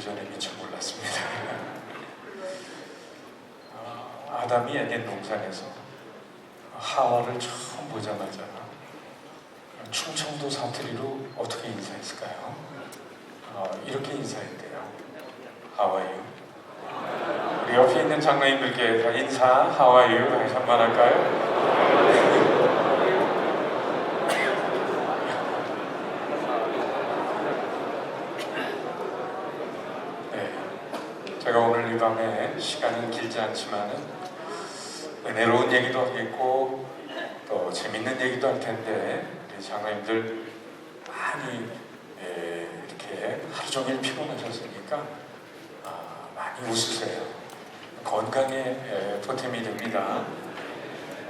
전에 미처 몰랐습니다. 아담이 에덴 동산에서 하와를 처음 보자마자 충청도 사투리로 어떻게 인사했을까요? 이렇게 인사했대요. 하와이유. 우리 옆에 있는 장로님들께 다 인사 하와이유 다시 한번 할까요? 제가 오늘 이 밤에 시간은 길지 않지만은 은혜로운 얘기도 하겠고 또 재밌는 얘기도 할 텐데 우리 장로님들 많이 이렇게 하루 종일 피곤하셨으니까 많이 웃으세요. 건강에 보탬이 됩니다.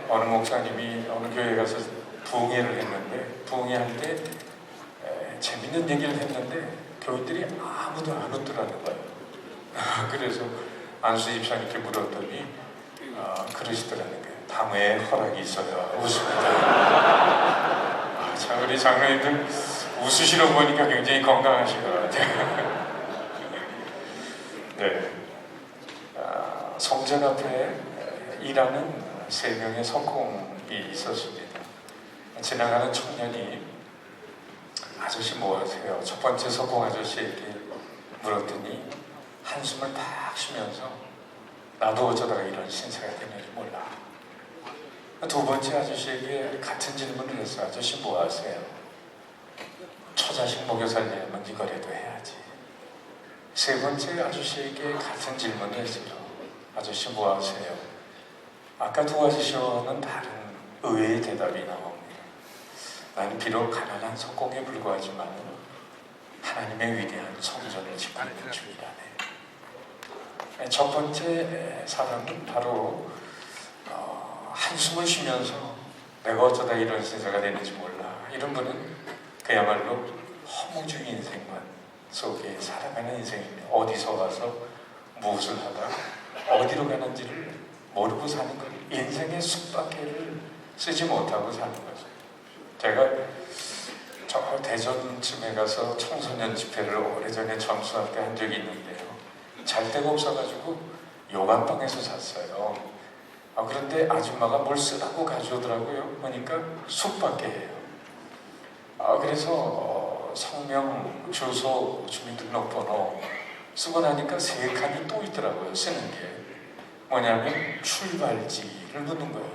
어느 목사님이 어느 교회 가서 부흥회를 했는데 부흥회할 때 재밌는 얘기를 했는데 교인들이 아무도 안 웃더라는 거예요. 그래서 안수 집사님께 물었더니 그러시더라는 거예요. 다음에 허락이 있어야 웃습니다. 참 우리 장로님들 웃으시러 보니까 굉장히 건강하신 것 같아요. 네, 성전 앞에 일하는 3명의 석공이 있었습니다. 지나가는 청년이 아저씨 뭐 하세요? 첫 번째 석공 아저씨에게 물었더니 한숨을 딱 쉬면서 나도 어쩌다가 이런 신세가 되는지 몰라. 두 번째 아저씨에게 같은 질문을 했어. 아저씨 뭐 하세요? 처자식 먹여 살려면 이거라도 해야지. 세 번째 아저씨에게 같은 질문을 했어요. 아저씨 뭐 하세요? 아까 두 아저씨와는 다른 의외의 대답이 나옵니다. 나는 비록 가난한 석공에 불과하지만 하나님의 위대한 성전을 짓고 있는 중이라네. 첫 번째 사람은 바로 한숨을 쉬면서 내가 어쩌다 이런 신세가 되는지 몰라. 이런 분은 그야말로 허무주의 인생관 속에 살아가는 인생입니다. 어디서 와서 무엇을 하다 어디로 가는지를 모르고 사는 것. 인생의 숙박해를 쓰지 못하고 사는 거죠. 제가 저 대전쯤에 가서 청소년 집회를 오래전에 청소할 때 한 적이 있는데요. 잘 데가 없어가지고 요간방에서 잤어요. 그런데 아줌마가 뭘 쓰라고 가져오더라고요. 보니까 숙박계예요. 그래서 성명, 주소, 주민등록번호 쓰고 나니까 3칸이 또 있더라고요. 쓰는 게 뭐냐면 출발지를 묻는 거예요.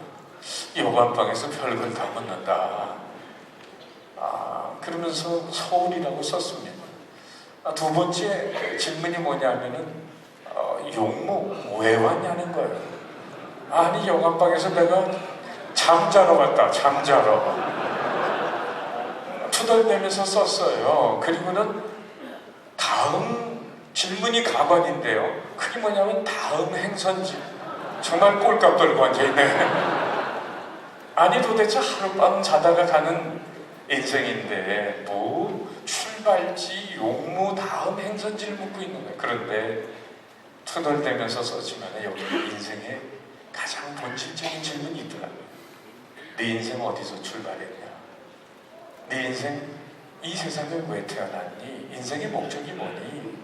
요간방에서 별걸 다 묻는다. 그러면서 서울이라고 썼습니다. 두 번째 질문이 뭐냐면은 용무 왜 왔냐는 거예요. 아니 요간방에서 내가 잠자러 왔다. 잠자러. 투덜대면서 썼어요. 그리고는 다음 질문이 가관인데요. 그게 뭐냐면 다음 행선지. 정말 꼴값 들고 앉아있네. 아니 도대체 하룻밤 자다가 가는 인생인데 뭐 출발지, 용무, 다음 행선지를 묻고 있는 거예요. 그런데 투덜대면서 썼지만 여기 인생의 가장 본질적인 질문이 있더라고요. 네 인생 어디서 출발했냐? 네 인생 이 세상에 왜 태어났니? 인생의 목적이 뭐니?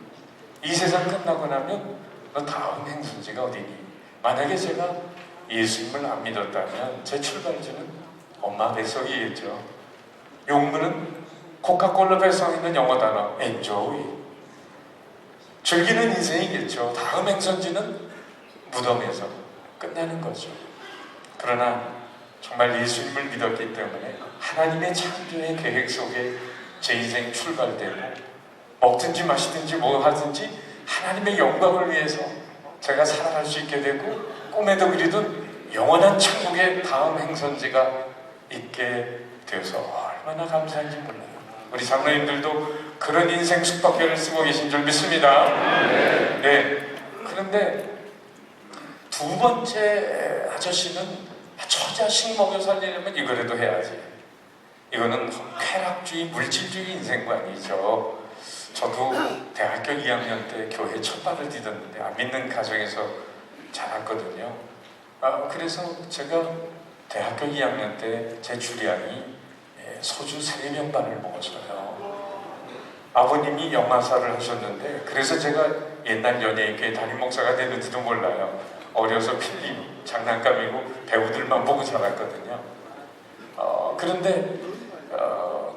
이 세상 끝나고 나면 너 다음 행선지가 어디니? 만약에 제가 예수님을 안 믿었다면 제 출발지는 엄마 뱃속이겠죠. 용무는 코카콜라 뱃속에 있는 영어 단어 enjoy. 즐기는 인생이겠죠. 다음 행선지는 무덤에서 끝나는 거죠. 그러나 정말 예수님을 믿었기 때문에 하나님의 창조의 계획 속에 제 인생 출발되고 먹든지 마시든지 뭐 하든지 하나님의 영광을 위해서 제가 살아갈 수 있게 되고 꿈에도 그리던 영원한 천국의 다음 행선지가 있게 되어서 얼마나 감사한지 몰라요. 우리 장로님들도 그런 인생 숙박계를 쓰고 계신 줄 믿습니다. 네. 그런데 두 번째 아저씨는 처자식 먹여 살리려면 이거라도 해야지. 이거는 쾌락주의, 물질주의 인생관이죠. 저도 대학교 2학년 때 교회 첫 발을 디뎠는데 안 믿는 가정에서 자랐거든요. 그래서 제가 대학교 2학년 때 제 주량이 소주 3병 반을 먹었어요. 아버님이 영화사를 하셨는데, 그래서 제가 옛날 연예인교회 담임 목사가 됐는지도 몰라요. 어려서 필름, 장난감이고 배우들만 보고 자랐거든요. 그런데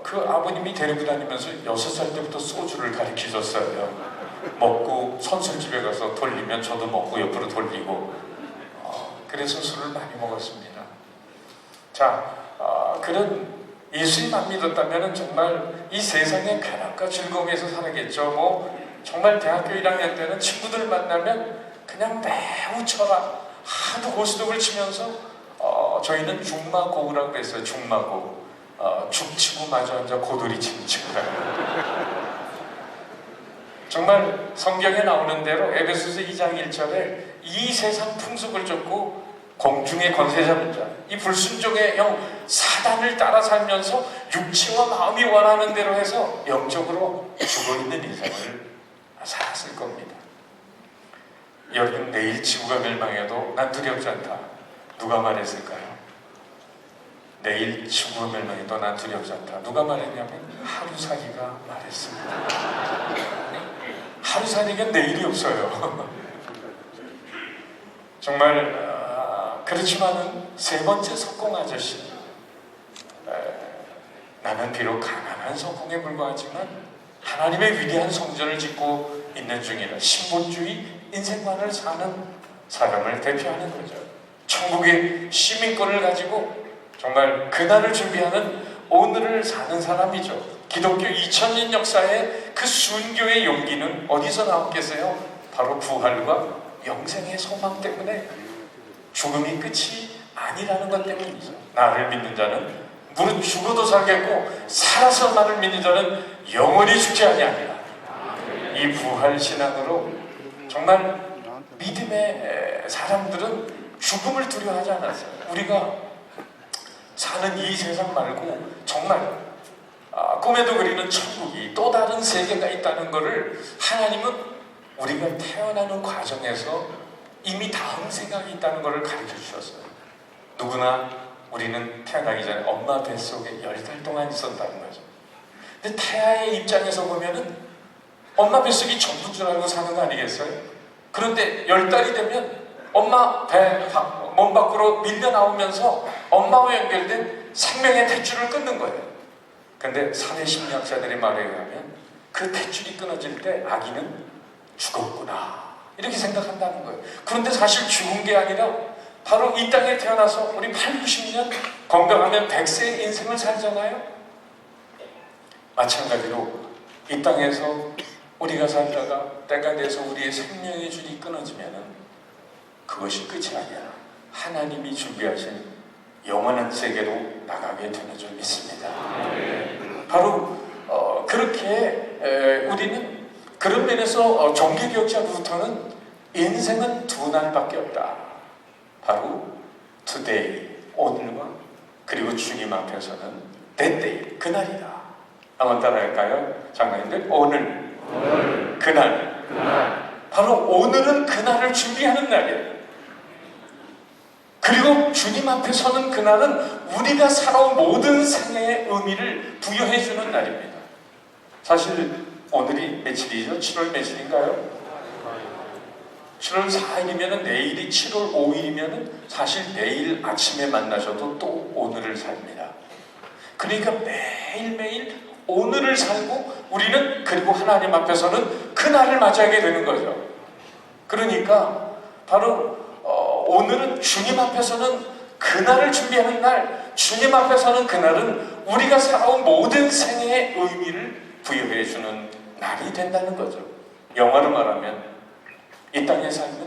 그 아버님이 데리고 다니면서 6살 때부터 소주를 가르치셨어요. 먹고 선술집에 가서 돌리면 저도 먹고 옆으로 돌리고, 그래서 술을 많이 먹었습니다. 자, 그런 예수님 안 믿었다면 정말 이 세상의 쾌락과 즐거움에서 살았겠죠. 뭐 정말 대학교 1학년 때는 친구들 만나면 그냥 매우 쳐라 하도 고스톱을 치면서 저희는 중마고우라고 그랬어요. 중마고. 죽치고 마주 앉아 고돌이 치는 친구라. 정말 성경에 나오는 대로 에베소서 2장 1절에 이 세상 풍속을 쫓고 공중의 권세 잡은 자, 이 불순종의 영 사단을 따라 살면서 육체와 마음이 원하는 대로 해서 영적으로 죽어있는 인생을 살았을 겁니다. 여러분, 내일 지구가 멸망해도 난 두렵지 않다. 누가 말했을까요? 내일 지구가 멸망해도 난 두렵지 않다. 누가 말했냐면 하루살이가 말했습니다. 하루살이가 내일이 없어요. 정말 그렇지만은 세 번째 석공 아저씨, 나는 비록 가난한 석공에 불과하지만 하나님의 위대한 성전을 짓고 있는 중이라 신본주의 인생관을 사는 사람을 대표하는 거죠. 천국의 시민권을 가지고 정말 그날을 준비하는 오늘을 사는 사람이죠. 기독교 2000년 역사의 그 순교의 용기는 어디서 나왔겠어요? 바로 부활과 영생의 소망 때문에, 죽음이 끝이 아니라는 것 때문이죠. 나를 믿는 자는 무릇 죽어도 살겠고 살아서 나를 믿는 자는 영원히 죽지 아니하리라. 이 부활 신앙으로 정말 믿음의 사람들은 죽음을 두려워하지 않았어요. 우리가 사는 이 세상 말고 정말 꿈에도 그리는 천국이, 또 다른 세계가 있다는 것을 하나님은 우리가 태어나는 과정에서 이미 다음 생각이 있다는 것을 가르쳐 주셨어요. 누구나 우리는 태어나기 전에 엄마 뱃속에 10달 동안 있었다는 거죠. 근데 태아의 입장에서 보면은 엄마 뱃속이 전부인 줄 알고 사는 거 아니겠어요? 그런데 10달이 되면 엄마 몸 밖으로 밀려 나오면서 엄마와 연결된 생명의 탯줄을 끊는 거예요. 근데 사회 심리학자들의 말에 의하면 그 탯줄이 끊어질 때 아기는 죽었구나 이렇게 생각한다는 거예요. 그런데 사실 죽은 게 아니라 바로 이 땅에 태어나서 우리 8, 90년 건강하면 100세의 인생을 살잖아요. 마찬가지로 이 땅에서 우리가 살다가 때가 돼서 우리의 생명의 줄이 끊어지면 그것이 끝이 아니라 하나님이 준비하신 영원한 세계로 나가게 되는 줄 믿습니다. 바로 그렇게 우리는 그런 면에서 종교개혁자로부터는 인생은 2날밖에 없다. 바로 today, 오늘과 그리고 주님 앞에서는 that day, 그날이다. 한번 따라할까요? 장관님들, 오늘. 그날. 바로 오늘은 그날을 준비하는 날이에요. 그리고 주님 앞에 서는 그날은 우리가 살아온 모든 생애의 의미를 부여해주는 날입니다. 사실 오늘이 며칠이죠? 7월 며칠인가요? 7월 4일이면 내일이 7월 5일이면 사실 내일 아침에 만나셔도 또 오늘을 삽니다. 그러니까 매일매일 오늘을 살고 우리는 그리고 하나님 앞에서는 그날을 맞이하게 되는 거죠. 그러니까 바로 오늘은 주님 앞에서는 그날을 준비하는 날, 주님 앞에서는 그날은 우리가 살아온 모든 생애의 의미를 부여해주는 날이 된다는 거죠. 영어로 말하면 이 땅의 삶은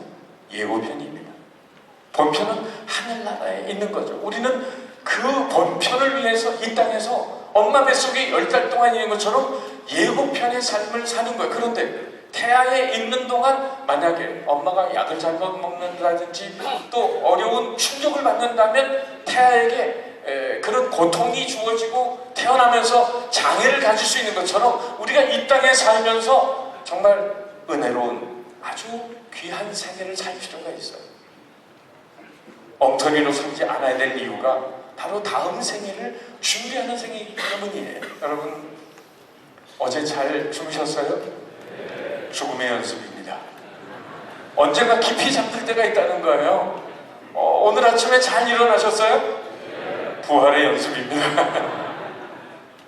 예고편입니다. 본편은 하늘나라에 있는 거죠. 우리는 그 본편을 위해서 이 땅에서 엄마 뱃속에 10달 동안 있는 것처럼 예고편의 삶을 사는 거예요. 그런데 태아에 있는 동안 만약에 엄마가 약을 잘못 먹는다든지 또 어려운 충격을 받는다면 태아에게 그런 고통이 주어지고 태어나면서 장애를 가질 수 있는 것처럼 우리가 이 땅에 살면서 정말 은혜로운 아주 귀한 생애를 살 필요가 있어요. 엉터리로 살지 않아야 될 이유가 바로 다음 생애를 준비하는 생애이기 때문이에요. 여러분, 어제 잘 주무셨어요? 죽음의 연습입니다. 언젠가 깊이 잠들 때가 있다는 거예요. 오늘 아침에 잘 일어나셨어요? 부활의 연습입니다.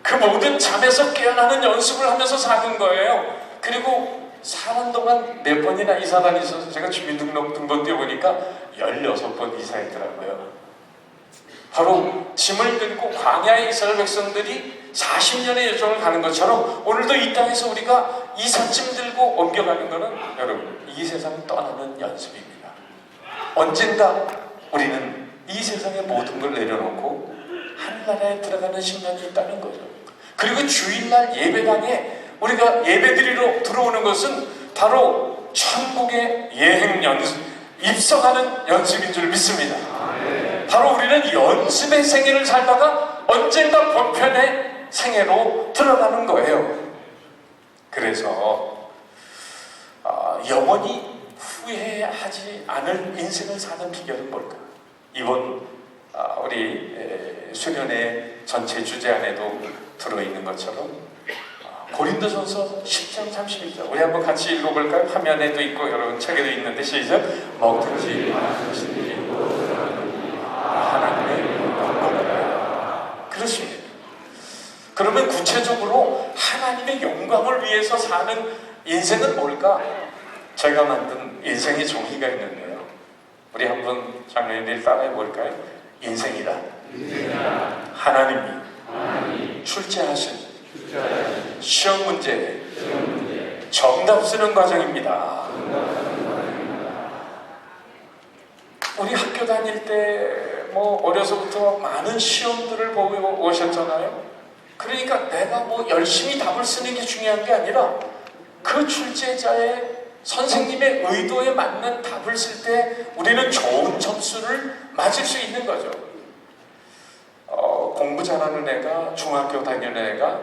그 모든 잠에서 깨어나는 연습을 하면서 사는 거예요. 그리고 사는 동안 몇 번이나 이사 다니셔서 제가 주민등록 등본 띄워보니까 16번 이사했더라고요. 바로 짐을 들고 광야의 이스라엘 백성들이 40년의 여정을 가는 것처럼 오늘도 이 땅에서 우리가 이삿짐 들고 옮겨가는 것은 여러분 이 세상을 떠나는 연습입니다. 언젠가 우리는 이 세상의 모든 걸 내려놓고 하늘나라에 들어가는 신명이 있다는 거죠. 그리고 주일날 예배당에 우리가 예배드리러 들어오는 것은 바로 천국의 여행 연습, 입성하는 연습인 줄 믿습니다. 바로 우리는 연습의 생애를 살다가 언젠가 본편의 생애로 들어가는 거예요. 그래서 영원히 후회하지 않을 인생을 사는 비결은 뭘까? 이번 우리 수련회 전체 주제 안에도 들어있는 것처럼 고린도전서 10장 31절 우리 한번 같이 읽어볼까요? 화면에도 있고 여러분 책에도 있는데 시작. 먹든지 마시든지 하나님의 영광을 그렇습니다. 그러면 구체적으로 하나님의 영광을 위해서 사는 인생은 뭘까? 제가 만든 인생의 종이가 있는데요. 우리 한번 장로님들 따라해 볼까요? 인생이다. 하나님이 출제하신 시험 문제 정답 쓰는 과정입니다. 우리 학교 다닐 때 뭐 어려서부터 많은 시험들을 보고 오셨잖아요. 그러니까 내가 뭐 열심히 답을 쓰는 게 중요한 게 아니라 그 출제자의 선생님의 의도에 맞는 답을 쓸 때 우리는 좋은 점수를 맞을 수 있는 거죠. 공부 잘하는 애가 중학교 다니는 애가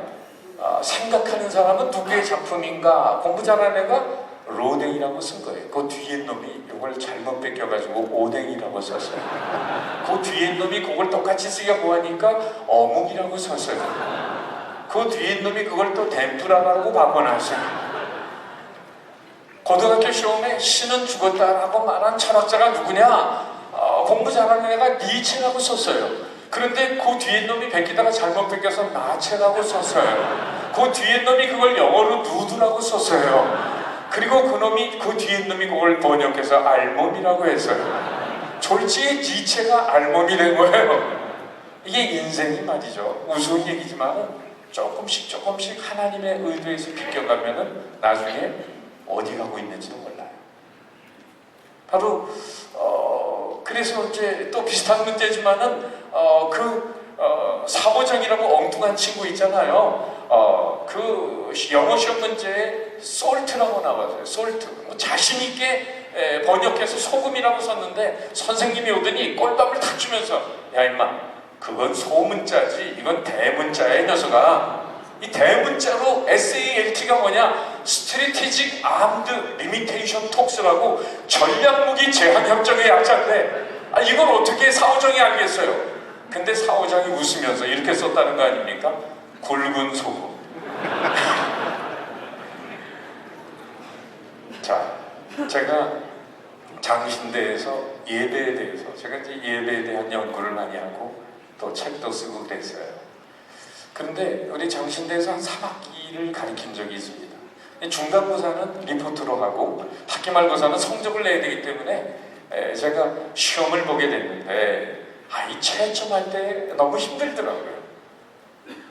생각하는 사람은 누구의 작품인가? 공부 잘하는 애가 로댕이라고 쓴 거예요. 그 뒤에 놈이 이걸 잘못 뺏겨가지고 오댕이라고 썼어요. 그 뒤에 놈이 그걸 똑같이 쓰기가 뭐하니까 어묵이라고 썼어요. 그 뒤에 놈이 그걸 또 덴뿌라라고 바꿔놨어요. 고등학교 시험에 신은 죽었다라고 말한 철학자가 누구냐? 공부 잘하는 애가 니체라고 썼어요. 그런데 그 뒤에 놈이 베끼다가 잘못 베껴서 나체라고 썼어요. 그 뒤에 놈이 그걸 영어로 누드라고 썼어요. 그리고 그 뒤에 놈이 그걸 번역해서 알몸이라고 했어요. 졸지에 니체가 알몸이 된 거예요. 이게 인생이 말이죠. 우스운 얘기지만 조금씩 하나님의 의도에서 비껴가면은 나중에 어디 가고 있는지도 몰라요. 바로 그래서 이제 또 비슷한 문제지만은 사오정이라고 엉뚱한 친구 있잖아요. 그 영어 시험 문제에 솔트라고 나왔어요. 솔트. 자신 있게 번역해서 소금이라고 썼는데 선생님이 오더니 꼴밥을 탁 주면서 야 임마 그건 소문자지 이건 대문자야 이 녀석아. 이 대문자로 SALT가 뭐냐? Strategic Armed Limitation Talks라고 전략무기 제한협정의 약자인데 이걸 어떻게 사오정이 알겠어요? 근데 사오정이 웃으면서 이렇게 썼다는 거 아닙니까? 굵은 소금. 자, 제가 장신대에서 예배에 대해서 제가 이제 예배에 대한 연구를 많이 하고 또 책도 쓰고 그랬어요. 그런데 우리 장신대에서 한 3학기를 가르친 적이 있습니다. 중간고사는 리포트로 하고 학기말고사는 성적을 내야 되기 때문에 제가 시험을 보게 됐는데 이 채점할 때 너무 힘들더라고요.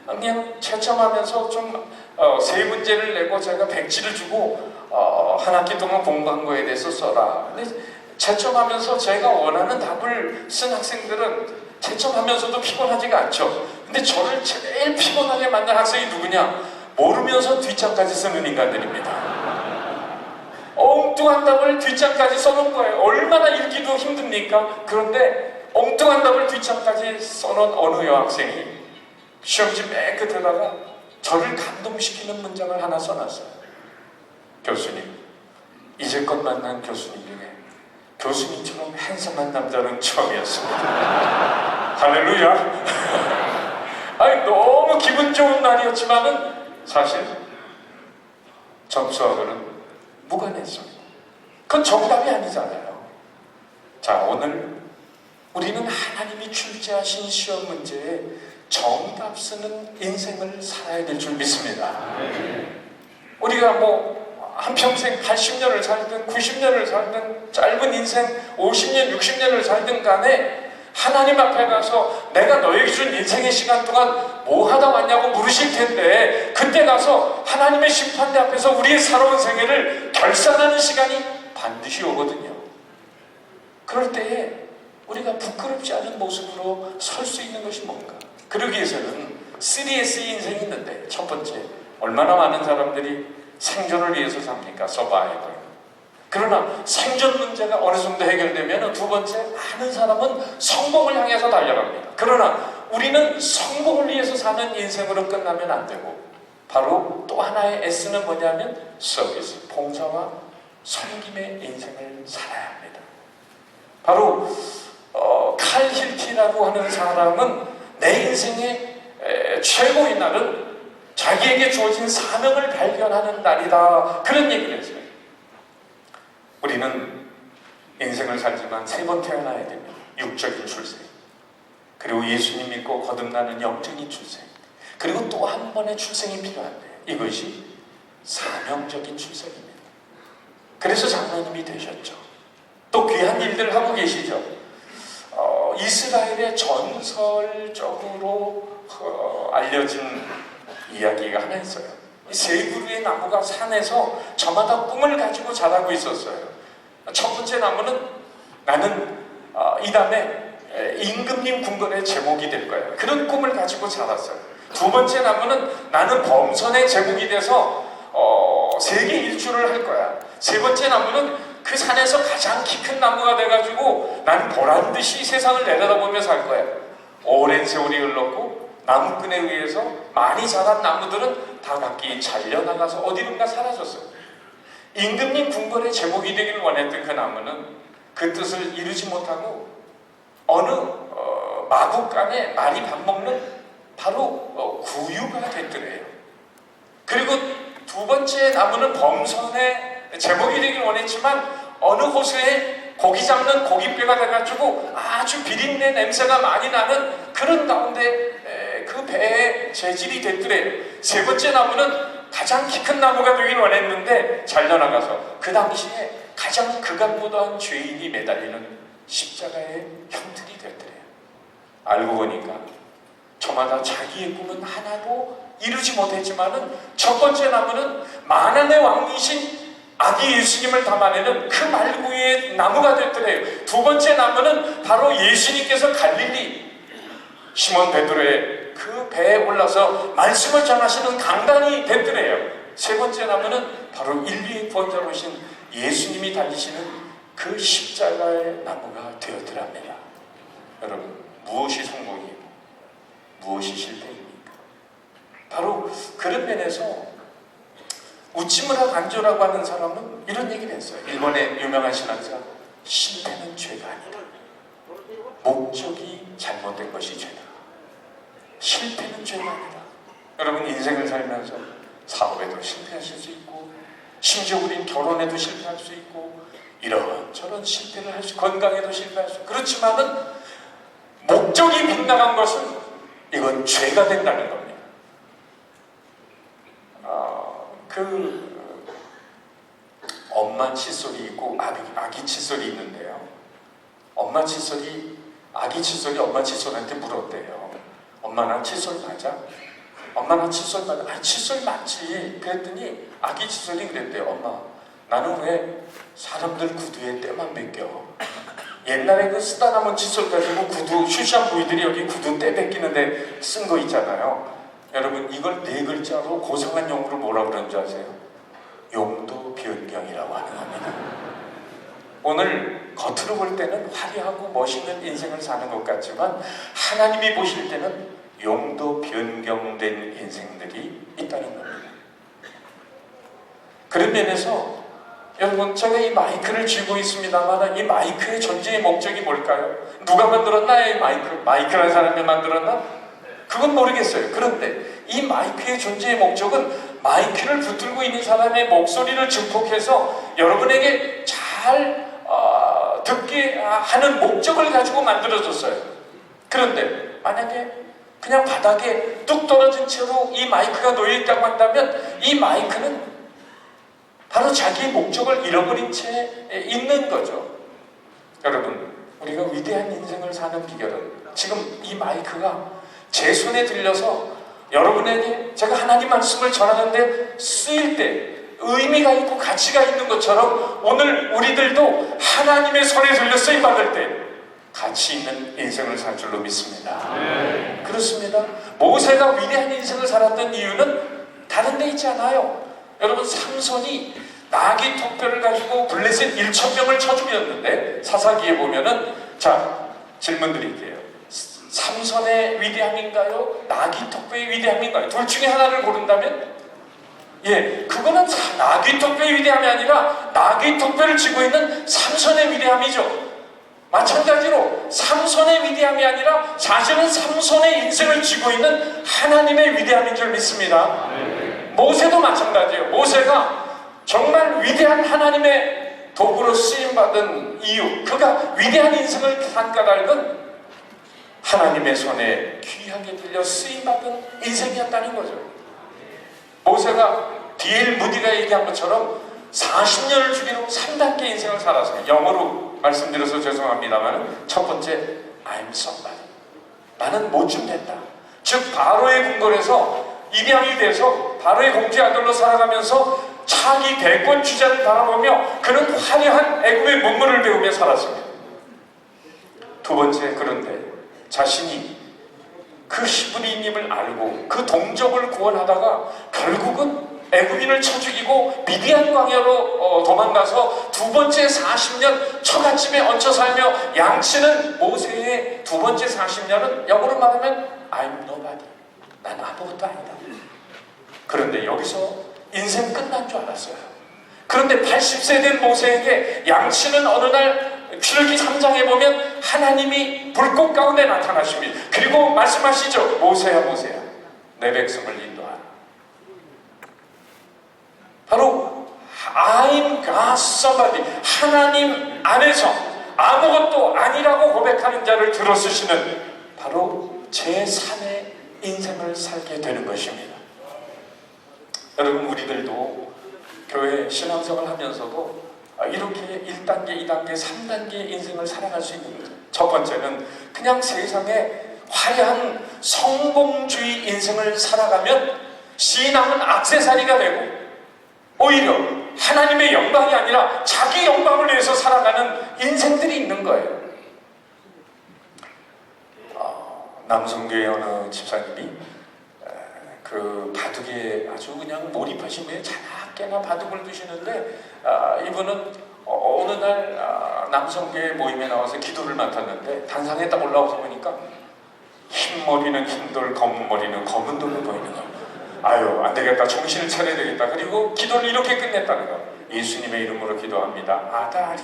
그냥 채점하면서 좀 세 문제를 내고 제가 백지를 주고 한 학기 동안 공부한 거에 대해서 써라. 근데 채점하면서 제가 원하는 답을 쓴 학생들은 채점하면서도 피곤하지가 않죠. 근데 저를 제일 피곤하게 만든 학생이 누구냐? 모르면서 뒷장까지 쓰는 인간들입니다. 엉뚱한 답을 뒷장까지 써놓은 거예요. 얼마나 읽기도 힘듭니까? 그런데 엉뚱한 답을 뒷장까지 써놓은 어느 여학생이 시험지 맨 끝에다가 저를 감동시키는 문장을 하나 써놨어요. 교수님, 이제껏 만난 교수님 중에 교수님처럼 핸섬한 남자는 처음이었습니다. 할렐루야. 너무 기분 좋은 날이었지만은 사실 점수하고는 무관했습니다. 그건 정답이 아니잖아요. 자, 오늘 우리는 하나님이 출제하신 시험 문제에 정답 쓰는 인생을 살아야 될 줄 믿습니다. 우리가 한평생 80년을 살든 90년을 살든 짧은 인생 50년, 60년을 살든 간에 하나님 앞에 가서 내가 너에게 준 인생의 시간 동안 뭐 하다 왔냐고 물으실 텐데, 그때 가서 하나님의 심판대 앞에서 우리의 살아온 생애를 결산하는 시간이 반드시 오거든요. 그럴 때에 우리가 부끄럽지 않은 모습으로 설 수 있는 것이 뭔가? 그러기 위해서는 3S 인생이 있는데, 첫 번째, 얼마나 많은 사람들이 생존을 위해서 삽니까? 서바이벌. 그러나 생존 문제가 어느 정도 해결되면 두 번째, 많은 사람은 성공을 향해서 달려갑니다. 그러나 우리는 성공을 위해서 사는 인생으로 끝나면 안 되고, 바로 또 하나의 S는 뭐냐면 서비스, 봉사와 섬김의 인생을 살아야 합니다. 바로 칼 힐티라고 하는 사람은 내 인생의 최고의 날은 자기에게 주어진 사명을 발견하는 날이다, 그런 얘기를 했어요. 우리는 인생을 살지만 3번 태어나야 됩니다. 육적인 출생, 그리고 예수님 믿고 거듭나는 영적인 출생, 그리고 또 한 번의 출생이 필요한데, 이것이 사명적인 출생입니다. 그래서 장로님이 되셨죠. 또 귀한 일들을 하고 계시죠. 이스라엘의 전설적으로 알려진 이야기가 하나 있어요. 세 그루의 나무가 산에서 저마다 꿈을 가지고 자라고 있었어요. 첫 번째 나무는 나는 이 다음에 임금님 궁궐의 제목이 될 거야, 그런 꿈을 가지고 자랐어요. 두 번째 나무는 나는 범선의 제목이 돼서 세계 일주를 할 거야. 세 번째 나무는 그 산에서 가장 키 큰 나무가 돼가지고 난 보란듯이 세상을 내려다보면서 할 거야. 오랜 세월이 흘렀고 나무꾼에 의해서 많이 자란 나무들은 다 각기 잘려나가서 어디론가 사라졌어요. 임금님 궁궐의 제목이 되기를 원했던 그 나무는 그 뜻을 이루지 못하고 어느 마국간에 말이 밥 먹는 바로 구유가 됐더래요. 그리고 두 번째 나무는 범선의 제목이 되길 원했지만 어느 호수에 고기 잡는 고깃배가 돼가지고 아주 비린내 냄새가 많이 나는 그런 가운데 그 배의 재질이 됐더래요. 세 번째 나무는 가장 키 큰 나무가 되길 원했는데 잘려나가서 그 당시에 가장 극악무도한 죄인이 매달리는 십자가의 형틀이 됐더래요. 알고 보니까 저마다 자기의 꿈은 하나도 이루지 못했지만은 첫 번째 나무는 만왕의 왕이신 아기 예수님을 담아내는 그 말구의 나무가 됐더래요. 두 번째 나무는 바로 예수님께서 갈릴리 시몬 베드로의 그 배에 올라서 말씀을 전하시는 강단이 됐더래요. 세 번째 나무는 바로 인류의 구원자로신 예수님이 달리시는 그 십자가의 나무가 되었더랍니다. 여러분, 무엇이 성공이고 무엇이 실패입니까? 바로 그런 면에서 우치무라 간조라고 하는 사람은 이런 얘기를 했어요. 일본의 유명한 신학자, 실패는 죄가 아니다. 목적이 잘못된 것이 죄다. 실패는 죄가 아니다. 여러분, 인생을 살면서 사업에도 실패하실 수 있고, 심지어 우린 결혼에도 실패할 수 있고, 이런저런 실패를 할 수, 건강에도 실패할 수 있고, 그렇지만은 목적이 빗나간 것은 이건 죄가 된다는 겁니다. 엄마 칫솔이 있고 아기 칫솔이 있는데요. 엄마 칫솔이 아기 칫솔이 엄마 칫솔한테 물었대요. 엄마, 나 칫솔 맞아? 엄마, 나 칫솔 맞아? 아, 칫솔 맞지. 그랬더니 아기 칫솔이 그랬대요. 엄마, 나는 왜 사람들 구두에 때만 맡겨? 옛날에 그 쓰다 남은 칫솔 가지고 구두, 슈시한 부위들이 여기 구두 때 벗기는데 쓴 거 있잖아요. 여러분, 이걸 4글자로 고상한 용어로 뭐라 그러는 줄 아세요? 용도 변경이라고 하는 겁니다. 오늘 겉으로 볼 때는 화려하고 멋있는 인생을 사는 것 같지만 하나님이 보실 때는 용도 변경된 인생들이 있다는 겁니다. 그런 면에서 여러분, 제가 이 마이크를 쥐고 있습니다만 이 마이크의 존재의 목적이 뭘까요? 누가 만들었나? 이 마이크라는 사람이 만들었나? 그건 모르겠어요. 그런데 이 마이크의 존재의 목적은 마이크를 붙들고 있는 사람의 목소리를 증폭해서 여러분에게 잘 듣게 하는 목적을 가지고 만들어졌어요. 그런데 만약에 그냥 바닥에 뚝 떨어진 채로 이 마이크가 놓여있다고 한다면 이 마이크는 바로 자기의 목적을 잃어버린 채 있는 거죠. 여러분, 우리가 위대한 인생을 사는 비결은 지금 이 마이크가 제 손에 들려서 여러분에게 제가 하나님 말씀을 전하는데 쓰일 때 의미가 있고 가치가 있는 것처럼 오늘 우리들도 하나님의 손에 들려 쓰임받을 때 가치 있는 인생을 살 줄로 믿습니다. 그렇습니다. 모세가 위대한 인생을 살았던 이유는 다른 데 있지 않아요. 여러분, 삼손이 나귀 턱뼈를 가지고 블레셋 1,000명을 쳐 죽였는데 사사기에 보면은, 자, 질문 드릴게요. 삼손의 위대함인가요? 나귀 턱뼈의 위대함인가요? 둘 중에 하나를 고른다면? 그거는 나귀 턱뼈의 위대함이 아니라 나귀 턱뼈를 쥐고 있는 삼손의 위대함이죠. 마찬가지로 삼손의 위대함이 아니라 사실은 삼손의 인생을 쥐고 있는 하나님의 위대함인 줄 믿습니다. 모세도 마찬가지예요. 모세가 정말 위대한 하나님의 도구로 쓰임받은 이유, 그가 위대한 인생을 산 까닭은 하나님의 손에 귀하게 들려 쓰임받은 인생이었다는 거죠. 모세가 D.L. 무디가 얘기한 것처럼 40년을 주기로 3단계 인생을 살았어요. 영어로 말씀드려서 죄송합니다만, 첫 번째, I'm somebody. 나는 못 준댔다. 즉 바로의 궁궐에서 입양이 돼서 바로의 공주의 아들로 살아가면서 차기 대권 주자를 바라보며 그는 화려한 애굽의 문물을 배우며 살았습니다. 두 번째, 그런데 자신이 그 히브리인임을 알고 그 동족을 구원하다가 결국은 애굽인을 쳐 죽이고 미디안 광야로 도망가서 두 번째 40년 처갓집에 얹혀 살며 양치는 모세의 두 번째 40년은 영어로 말하면 I'm nobody. 난 아무것도 아니다. 그런데 여기서 인생 끝난 줄 알았어요. 그런데 80세 된 모세에게 양치는 어느 날 출애굽기 3장에 보면 하나님이 불꽃 가운데 나타나십니다. 그리고 말씀하시죠. 모세야 모세야, 내 백성을 인도하라. 바로 I'm God somebody, 하나님 안에서 아무것도 아니라고 고백하는 자를 들어쓰시는 바로 제3의 인생을 살게 되는 것입니다. 여러분, 우리들도 교회 신앙생활을 하면서도 이렇게 1단계, 2단계, 3단계 인생을 살아갈 수 있는 거죠. 첫 번째는 그냥 세상에 화려한 성공주의 인생을 살아가면 신앙은 액세서리가 되고 오히려 하나님의 영광이 아니라 자기 영광을 위해서 살아가는 인생들이 있는 거예요. 남성교회 어느 집사님이 그 바둑에 아주 그냥 몰입하신 분이 작게나 바둑을 두시는데 이분은 어느 날 남성교회 모임에 나와서 기도를 맡았는데 단상에 딱 올라와서 보니까 흰머리는 흰돌, 검은머리는 검은 돌로 보이는 거예요. 아유, 안 되겠다, 정신을 차려야 되겠다. 그리고 기도를 이렇게 끝냈다는 거예요. 예수님의 이름으로 기도합니다. 아다리.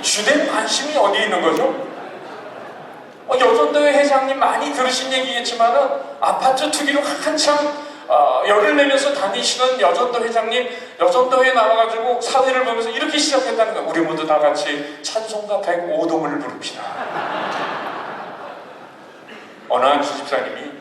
주된 관심이 어디 있는 거죠? 여전도회 회장님 많이 들으신 얘기겠지만은 아파트 투기로 한참 열을 내면서 다니시는 여전도 회장님, 여전도회에 나와가지고 사회를 보면서 이렇게 시작했다는 거예요. 우리 모두 다 같이 찬송가 105동을 부릅시다. 어느 한 주집사님이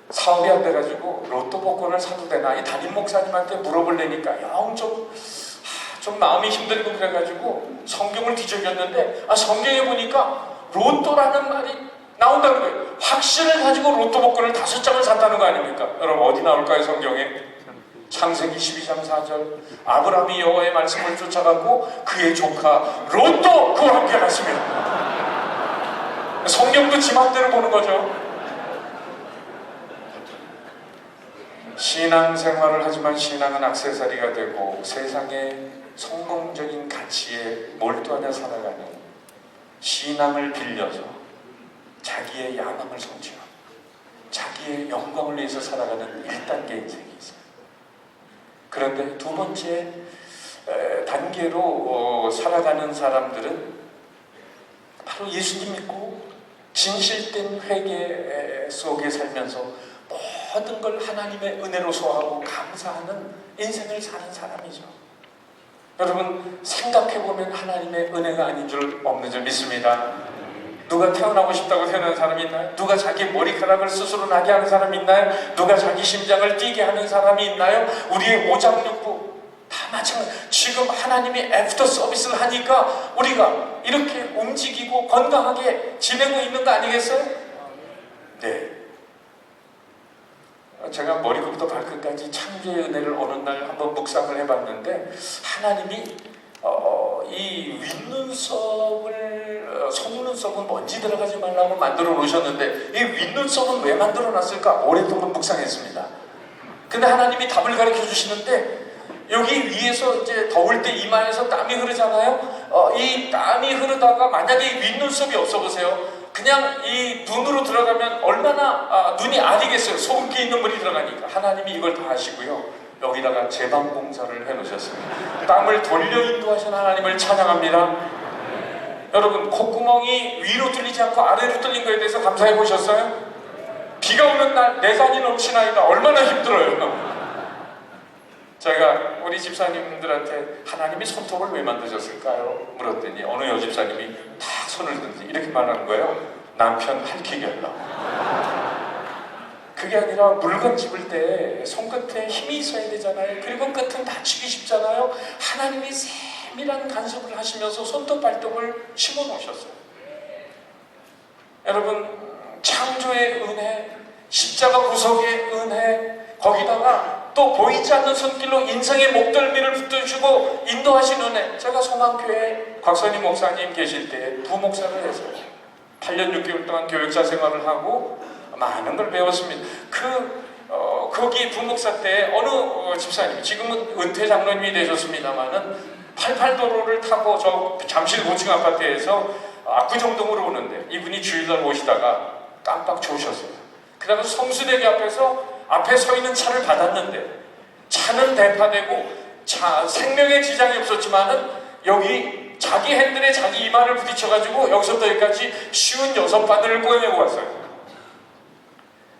사업이 안 돼가지고 로또 복권을 사도 되나 이 담임 목사님한테 물어보려니까 영 좀 마음이 힘들고 그래가지고 성경을 뒤적였는데 성경에 보니까 로또라는 말이 나온다는 거예요. 확신을 가지고 로또 복권을 5장을 샀다는 거 아닙니까? 여러분, 어디 나올까요? 성경에? 창세기 12장 4절. 아브라함이 여호와의 말씀을 쫓아가고 그의 조카 롯도 그와 함께 갔습니다. 성경도 지 맘대로 보는 거죠. 신앙생활을 하지만 신앙은 액세서리가 되고 세상의 성공적인 가치에 몰두하며 살아가는, 신앙을 빌려서 자기의 야망을 성취하고 자기의 영광을 위해서 살아가는 1단계 인생이 있어요. 그런데 두 번째 단계로 살아가는 사람들은 바로 예수님 믿고 진실된 회개 속에 살면서 모든 걸 하나님의 은혜로 소화하고 감사하는 인생을 사는 사람이죠. 여러분 생각해보면 하나님의 은혜가 아닌 줄 없는 줄 믿습니다. 누가 태어나고 싶다고 태어난 사람이 있나요? 누가 자기 머리카락을 스스로 나게 하는 사람이 있나요? 누가 자기 심장을 뛰게 하는 사람이 있나요? 우리의 오장육부 다 마찬가지. 지금 하나님이 애프터 서비스를 하니까 우리가 이렇게 움직이고 건강하게 지내고 있는 거 아니겠어요? 네. 제가 머리부터 발끝까지 창조의 은혜를 어느 날 한번 묵상을 해봤는데 하나님이 이 윗눈썹을 속눈썹은 먼지 들어가지 말라고 만들어 놓으셨는데 이 윗눈썹은 왜 만들어 놨을까? 오랫동안 묵상했습니다. 근데 하나님이 답을 가르쳐 주시는데 여기 위에서 이제 더울 때 이마에서 땀이 흐르잖아요. 이 땀이 흐르다가 만약에 이 윗눈썹이 없어 보세요. 그냥 이 눈으로 들어가면 얼마나 눈이 아리겠어요. 소금기 있는 물이 들어가니까. 하나님이 이걸 다 하시고요. 여기다가 제방공사를 해놓으셨습니다. 땀을 돌려 인도하신 하나님을 찬양합니다. 여러분 콧구멍이 위로 뚫리지 않고 아래로 뚫린 거에 대해서 감사해 보셨어요? 비가 오는 날 내산이 넘치나이다. 얼마나 힘들어요. 제가 우리 집사님들한테 하나님이 손톱을 왜 만드셨을까요? 물었더니 어느 여집사님이 딱 손을 들더니 이렇게 말하는 거예요. 남편 핥히게 하려고. 그게 아니라 물건 집을 때 손끝에 힘이 있어야 되잖아요. 그리고 끝은 다치기 쉽잖아요. 하나님이 세밀한 간섭을 하시면서 손톱 발톱을 심어 놓으셨어요. 여러분 창조의 은혜, 십자가 구속의 은혜, 거기다가 또 보이지 않는 손길로 인생의 목덜미를 붙들주고 인도하신 은혜. 제가 소망교회 곽선희 목사님 계실 때 부목사를 했어요. 8년 6개월 동안 교육자 생활을 하고 많은 걸 배웠습니다. 거기 부목사 때 어느 집사님, 지금은 은퇴 장로님이 되셨습니다만은 88도로를 타고 저 잠실 고층 아파트에서 압구정동으로 오는데 이분이 주일날 오시다가 깜빡 좋으셨어요. 그다음에 성수대교 앞에 서 있는 차를 받았는데 차는 대파되고 생명에 지장이 없었지만은 여기 자기 핸들에 자기 이마를 부딪혀가지고 여기서부터 여기까지 쉬운 6바늘을 꼬여내고 왔어요.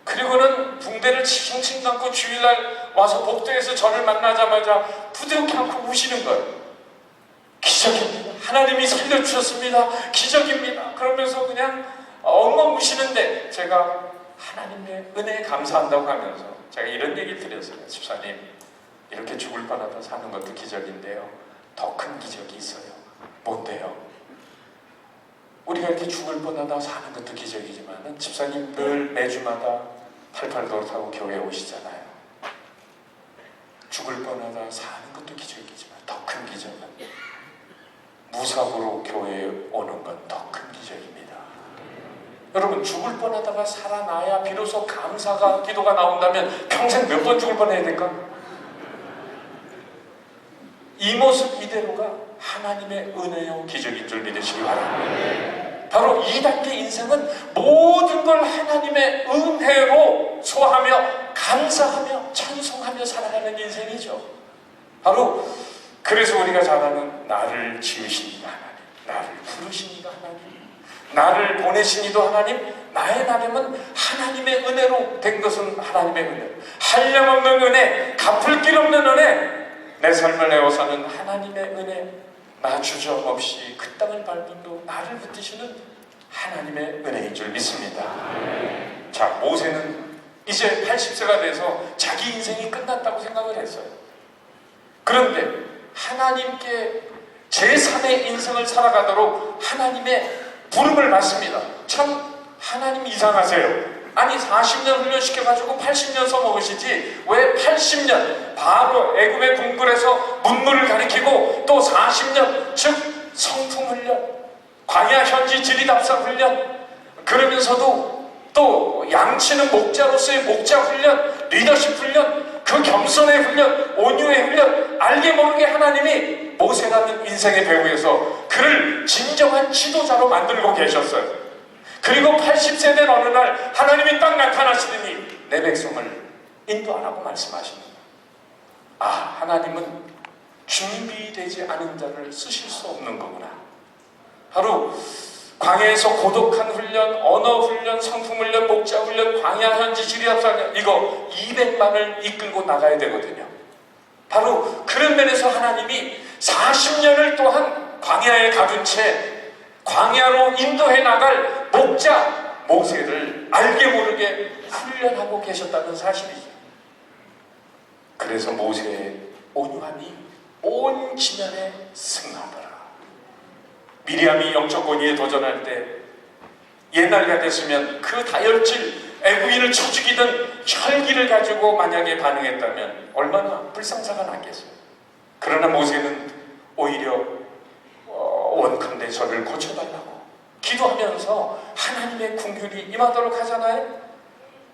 그리고는 붕대를 칭칭 감고 주일날 와서 복도에서 저를 만나자마자 부드럽게 안고 우시는 거예요. 기적입니다. 하나님이 살려주셨습니다. 기적입니다. 그러면서 그냥 엉엉 우시는데 제가 하나님의 은혜에 감사한다고 하면서 제가 이런 얘기를 드렸어요. 집사님 이렇게 죽을 뻔하다 사는 것도 기적인데요. 더 큰 기적이 있어요. 뭔데요? 우리가 이렇게 죽을 뻔하다 사는 것도 기적이지만 집사님 늘 매주마다 88도로 타고 교회에 오시잖아요. 죽을 뻔하다 사는 것도 기적이지만 더 큰 기적은 무사고로 교회에 오는 건 더 큰 기적입니다. 여러분 죽을 뻔하다가 살아나야 비로소 감사가 기도가 나온다면 평생 몇 번 죽을 뻔해야 될까? 이 모습 이대로가 하나님의 은혜요 기적인 줄 믿으시기 바랍니다. 바로 이 단계 인생은 모든 걸 하나님의 은혜로 소화하며 감사하며 찬송하며 살아가는 인생이죠. 바로 그래서 우리가 잘 아는 나를 지으시니가 하나님, 나를 부르시니가 하나님, 나를 보내시니도 하나님, 나의 나름은 하나님의 은혜로 된 것은 하나님의 은혜, 한량없는 은혜, 갚을 길 없는 은혜, 내 삶을 내어서는 하나님의 은혜, 나 주저없이 그 땅을 밟은도 나를 붙드시는 하나님의 은혜인 줄 믿습니다. 자, 모세는 이제 80세가 돼서 자기 인생이 끝났다고 생각을 했어요. 그런데 하나님께 제3의 인생을 살아가도록 하나님의 부름을 받습니다. 참 하나님 이상하세요. 아니 40년 훈련시켜가지고 80년 써먹으시지 왜 80년 바로 애굽의 궁굴에서 문물을 가리키고 또 40년 즉 성품 훈련, 광야 현지 지리답사 훈련, 그러면서도 또 양치는 목자로서의 목자 훈련, 리더십 훈련, 그 겸손의 훈련, 온유의 훈련, 알게 모르게 하나님이 모세라는 인생의 배후에서 그를 진정한 지도자로 만들고 계셨어요. 그리고 80세 된 어느 날 하나님이 딱 나타나시더니 내 백성을 인도하라고 말씀하십니다. 아, 하나님은 준비되지 않은 자를 쓰실 수 없는 거구나. 바로 광야에서 고독한 훈련, 언어 훈련, 성품 훈련, 목자 훈련, 광야 현지 지리학훈련, 이거 200만을 이끌고 나가야 되거든요. 바로 그런 면에서 하나님이 40년을 또한 광야에 가둔 채 광야로 인도해 나갈 목자 모세를 알게 모르게 훈련하고 계셨다는 사실이죠. 그래서 모세의 온유함이 온 지면에 승하더라. 미리암이 영적 권위에 도전할 때 옛날 같았으면 그 다혈질 애구인을 쳐 죽이던 혈기를 가지고 만약에 반응했다면 얼마나 불상사가 났겠어요. 그러나 모세는 오히려 원컨대 저를 고쳐달라고 기도하면서 하나님의 긍휼이 임하도록 하잖아요.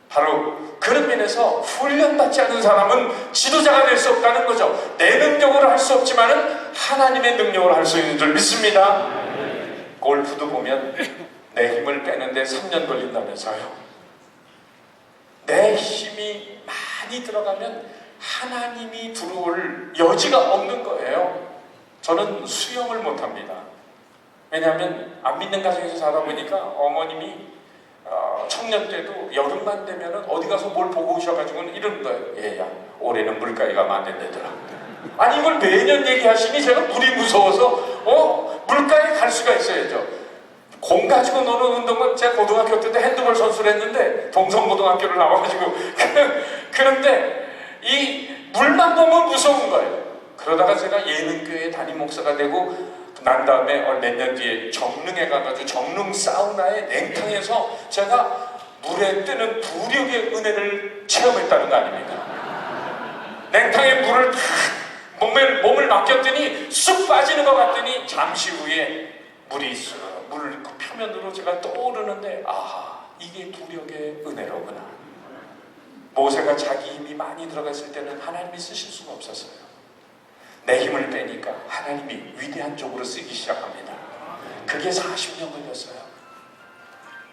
바로 그런 면에서 훈련받지 않은 사람은 지도자가 될 수 없다는 거죠. 내 능력으로 할 수 없지만은 하나님의 능력으로 할 수 있는 줄 믿습니다. 골프도 보면 내 힘을 빼는데 3년 걸린다면서요. 내 힘이 많이 들어가면 하나님이 들어올 여지가 없는 거예요. 저는 수영을 못합니다. 왜냐하면 안 믿는 가정에서 살다 보니까 어머님이 청년 때도 여름만 되면은 어디 가서 뭘 보고 오셔가지고는 이러는 거예요. 얘야, 올해는 물가에 가면 안 된다더라. 아니 이걸 매년 얘기하시니 제가 물이 무서워서 물가에 갈 수가 있어야죠. 공 가지고 노는 운동은 제가 고등학교 때 핸드볼 선수를 했는데 동성고등학교를 나와가지고 그런데 이 물만 보면 무서운 거예요. 그러다가 제가 예능교회 담임 목사가 되고 난 다음에 몇 년 뒤에 정릉에 가가지고 정릉 사우나의 냉탕에서 제가 물에 뜨는 부력의 은혜를 체험했다는 거 아닙니까? 냉탕에 물을 몸을 맡겼더니 쑥 빠지는 것 같더니 잠시 후에 물이 물 표면으로 제가 떠오르는데 이게 부력의 은혜로구나. 모세가 자기 힘이 많이 들어갔을 때는 하나님이 쓰실 수가 없었어요. 내 힘을 빼니까 하나님이 위대한 쪽으로 쓰기 시작합니다. 그게 40년 걸렸어요.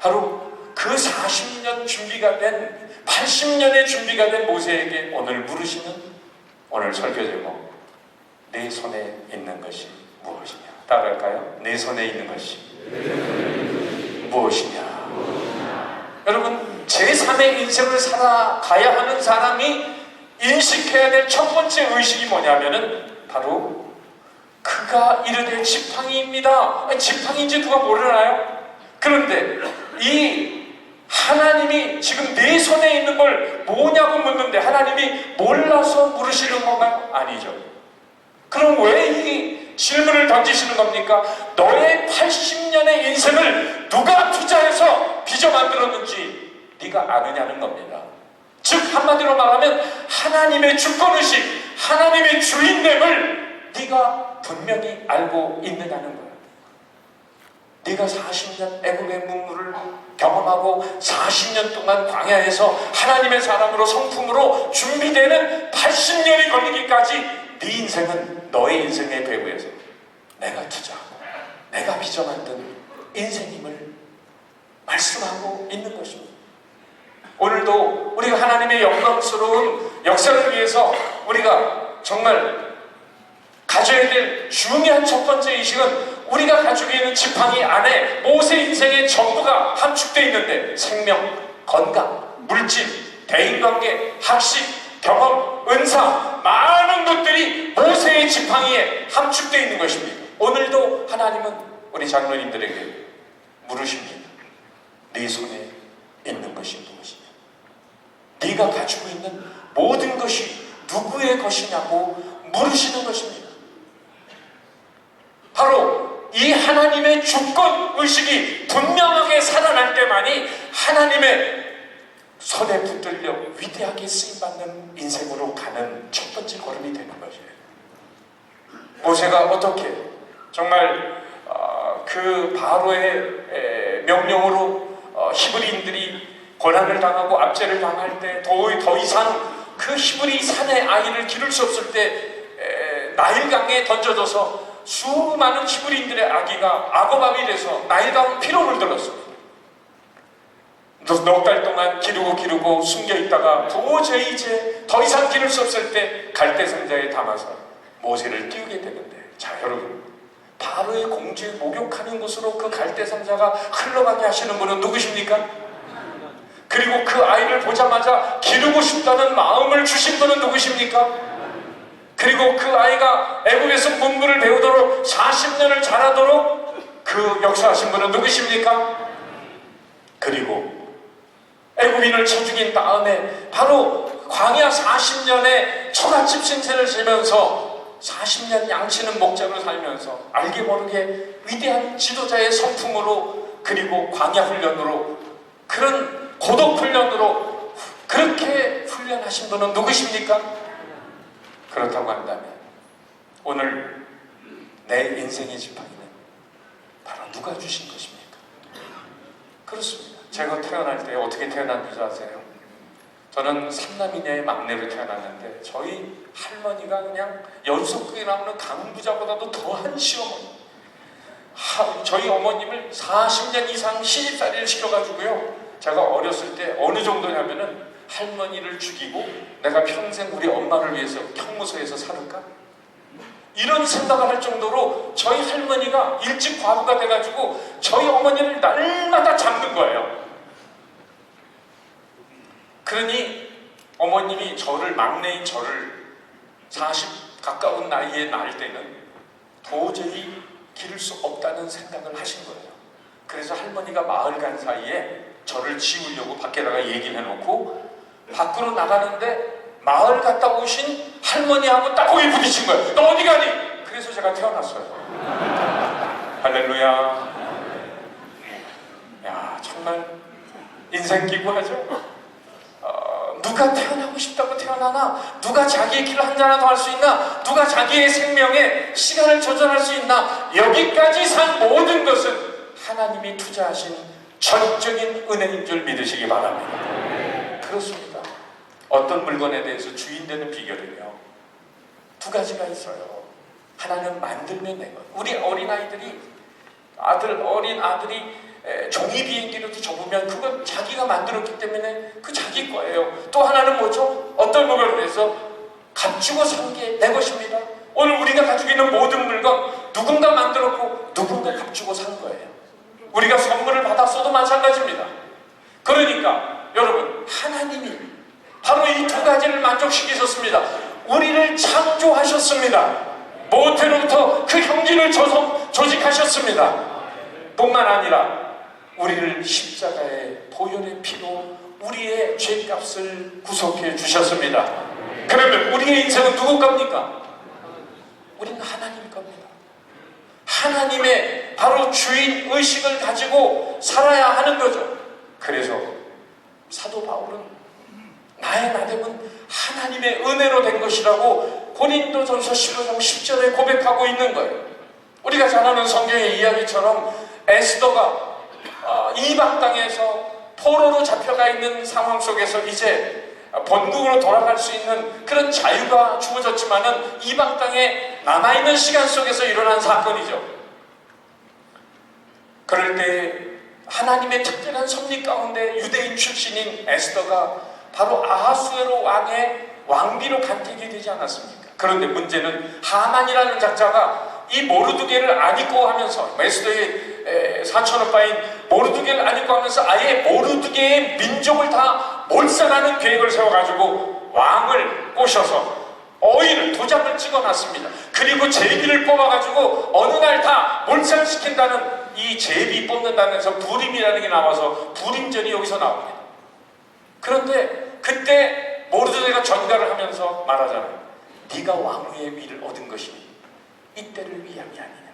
바로 그 40년 준비가 된 80년의 준비가 된 모세에게 오늘 물으시는 오늘 설교 제목, 내 손에 있는 것이 무엇이냐. 따라할까요? 내 손에 있는 것이 무엇이냐. 여러분, 제3의 인생을 살아가야 하는 사람이 인식해야 될 첫 번째 의식이 뭐냐면은 바로 그가 이르되 지팡이입니다. 지팡이인지 누가 모르나요? 그런데 이 하나님이 지금 내 손에 있는 걸 뭐냐고 묻는데 하나님이 몰라서 물으시는 건가요? 아니죠. 그럼 왜 이 질문을 던지시는 겁니까? 너의 80년의 인생을 누가 투자해서 빚어 만들었는지 네가 아느냐는 겁니다. 즉 한마디로 말하면 하나님의 주권의식, 하나님의 주인됨을 네가 분명히 알고 있느냐는 거예요. 네가 40년 애국의 문물을 경험하고 40년 동안 광야에서 하나님의 사람으로 성품으로 준비되는 80년이 걸리기까지 네 인생은 너의 인생의 배후에서 내가 투자하고 내가 빚어 만든 인생임을 말씀하고 있는 것입니다. 오늘도 우리가 하나님의 영광스러운 역사를 위해서 우리가 정말 가져야 될 중요한 첫 번째 의식은 우리가 가지고 있는 지팡이 안에 모세 인생의 전부가 함축되어 있는데 생명, 건강, 물질, 대인관계, 학식, 경험, 은사 많은 것들이 모세의 지팡이에 함축되어 있는 것입니다. 오늘도 하나님은 우리 장로님들에게 물으십니다. 네 손에 있는 것이 무엇이냐? 네가 가지고 있는 모든 것이 누구의 것이냐고 물으시는 것입니다. 바로 이 하나님의 주권의식이 분명하게 살아날 때만이 하나님의 손에 붙들려 위대하게 쓰임받는 인생으로 가는 첫 번째 걸음이 되는 것이에요. 모세가 어떻게 정말 그 바로의 명령으로 히브리인들이 고난을 당하고 압제를 당할 때 더 이상 그 히브리 산의 아이를 기를 수 없을 때 나일강에 던져져서 수많은 히브리인들의 아기가 악어밥이 돼서 나일강 피로를 들었습니다. 넉 달 동안 기르고 숨겨있다가 도저히 이제 더 이상 기를 수 없을 때 갈대 상자에 담아서 모세를 띄우게 되는데, 자 여러분, 바로의 공주의 목욕하는 곳으로 그 갈대상자가 흘러가게 하시는 분은 누구십니까? 그리고 그 아이를 보자마자 기르고 싶다는 마음을 주신 분은 누구십니까? 그리고 그 아이가 애굽에서 문물을 배우도록 40년을 자라도록 그 역사하신 분은 누구십니까? 그리고 애굽인을 쳐 죽인 다음에 바로 광야 40년의 처갓집 신세를 지면서 40년 양치는 목자로 살면서 알게 모르게 위대한 지도자의 성품으로, 그리고 광야 훈련으로, 그런 고독 훈련으로 그렇게 훈련하신 분은 누구십니까? 그렇다고 한다면 오늘 내 인생의 지팡이는 바로 누가 주신 것입니까? 그렇습니다. 제가 태어날 때 어떻게 태어났는지 아세요? 저는 삼남이녀의 막내로 태어났는데 저희 할머니가 그냥 연속극에 나오는 강부자보다도 더한 시어머니, 저희 어머님을 40년 이상 시집살이를 시켜가지고요, 제가 어렸을 때 어느 정도냐면은 할머니를 죽이고 내가 평생 우리 엄마를 위해서 형무소에서 살을까? 이런 생각을 할 정도로 저희 할머니가 일찍 과부가 돼가지고 저희 어머니를 날마다 잡는 거예요. 그러니 어머님이 저를, 막내인 저를 40 가까운 나이에 낳을 때는 도저히 기를 수 없다는 생각을 하신 거예요. 그래서 할머니가 마을 간 사이에 저를 지우려고 밖에다가 얘기를 해놓고 밖으로 나가는데 마을 갔다 오신 할머니하고 딱 거기 부딪힌 거예요. 너 어디 가니? 그래서 제가 태어났어요. 할렐루야. 야, 정말 인생 기구하죠? 누가 태어나고 싶다고 태어나나? 누가 자기의 길을 한자라도 할 수 있나? 누가 자기의 생명에 시간을 조절할 수 있나? 여기까지 산 모든 것은 하나님이 투자하신 전적인 은혜인 줄 믿으시기 바랍니다. 그렇습니다. 어떤 물건에 대해서 주인 되는 비결은요, 두 가지가 있어요. 하나는 만들면 된 것. 우리 어린아이들이, 어린 아들이 종이 비행기로도 접으면 그건 자기가 만들었기 때문에 그 자기 거예요. 또 하나는 뭐죠? 어떤 물건에 대해서 값주고 산 게 내 것입니다. 오늘 우리가 가지고 있는 모든 물건 누군가 만들었고 누군가 값주고 산 거예요. 우리가 선물을 받았어도 마찬가지입니다. 그러니까 여러분, 하나님이 바로 이 두 가지를 만족시키셨습니다. 우리를 창조하셨습니다. 모태로부터 그 형질을 조직하셨습니다. 뿐만 아니라 우리를 십자가의 보혈의 피로 우리의 죄값을 구속해 주셨습니다. 그러면 우리의 인생은 누구 겁니까? 우리는 하나님 겁니다. 하나님의 바로 주인 의식을 가지고 살아야 하는 거죠. 그래서 사도 바울은 나의 나됨은 하나님의 은혜로 된 것이라고 고린도전서 15장 10절에 고백하고 있는 거예요. 우리가 잘 아는 성경의 이야기처럼 에스더가 이방 땅에서 포로로 잡혀가 있는 상황 속에서 이제 본국으로 돌아갈 수 있는 그런 자유가 주어졌지만은 이방 땅에 남아있는 시간 속에서 일어난 사건이죠. 그럴 때 하나님의 특별한 섭리 가운데 유대인 출신인 에스더가 바로 아하수에로 왕의 왕비로 간택이 되지 않았습니까? 그런데 문제는 하만이라는 작자가 이 모르드게를 안 입고 하면서, 에스더의 사촌오빠인 모르드게를 안 입고 하면서 아예 모르드게의 민족을 다 몰살하는 계획을 세워가지고 왕을 꼬셔서 어인을, 도장을 찍어놨습니다. 그리고 제비를 뽑아가지고 어느 날 다 몰살시킨다는, 이 제비 뽑는다면서 부림이라는 게 나와서 부림전이 여기서 나옵니다. 그런데 그때 모르드게가 전가를 하면서 말하잖아요. 네가 왕후의 위를 얻은 것이니 이때를 위함이 아니냐.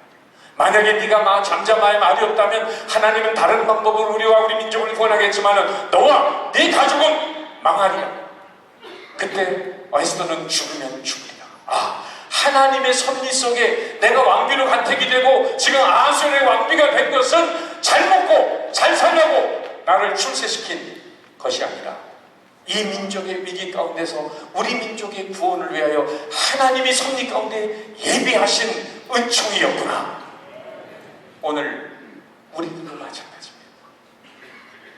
만약에 네가 잠잠하에 말이 없다면 하나님은 다른 방법으로 우리와 우리 민족을 구원하겠지만 너와 네 가족은 망하리라. 그때 에스더는 죽으면 죽으리라. 하나님의 섭리 속에 내가 왕비로 간택이 되고 지금 아하수의 왕비가 된 것은 잘 먹고 잘 살려고 나를 출세시킨 것이 아니라 이 민족의 위기 가운데서 우리 민족의 구원을 위하여 하나님이 섭리 가운데 예비하신 은총이었구나. 오늘 우리들도 마찬가지입니다.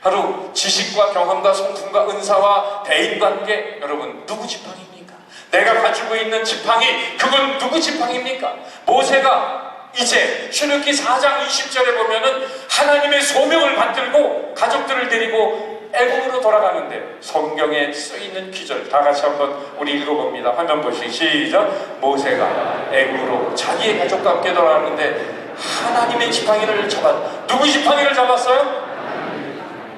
바로 지식과 경험과 성품과 은사와 대인관계, 여러분 누구 지팡입니까? 내가 가지고 있는 지팡이, 그건 누구 지팡입니까? 모세가 이제 출애굽기 4장 20절에 보면은 하나님의 소명을 받들고 가족들을 데리고 애굽으로 돌아가는데 성경에 쓰이는 기절 다 같이 한번 우리 읽어봅니다. 화면 보시기 시작. 모세가 애굽으로 자기의 가족과 함께 돌아가는데 하나님의 지팡이를 누구 지팡이를 잡았어요?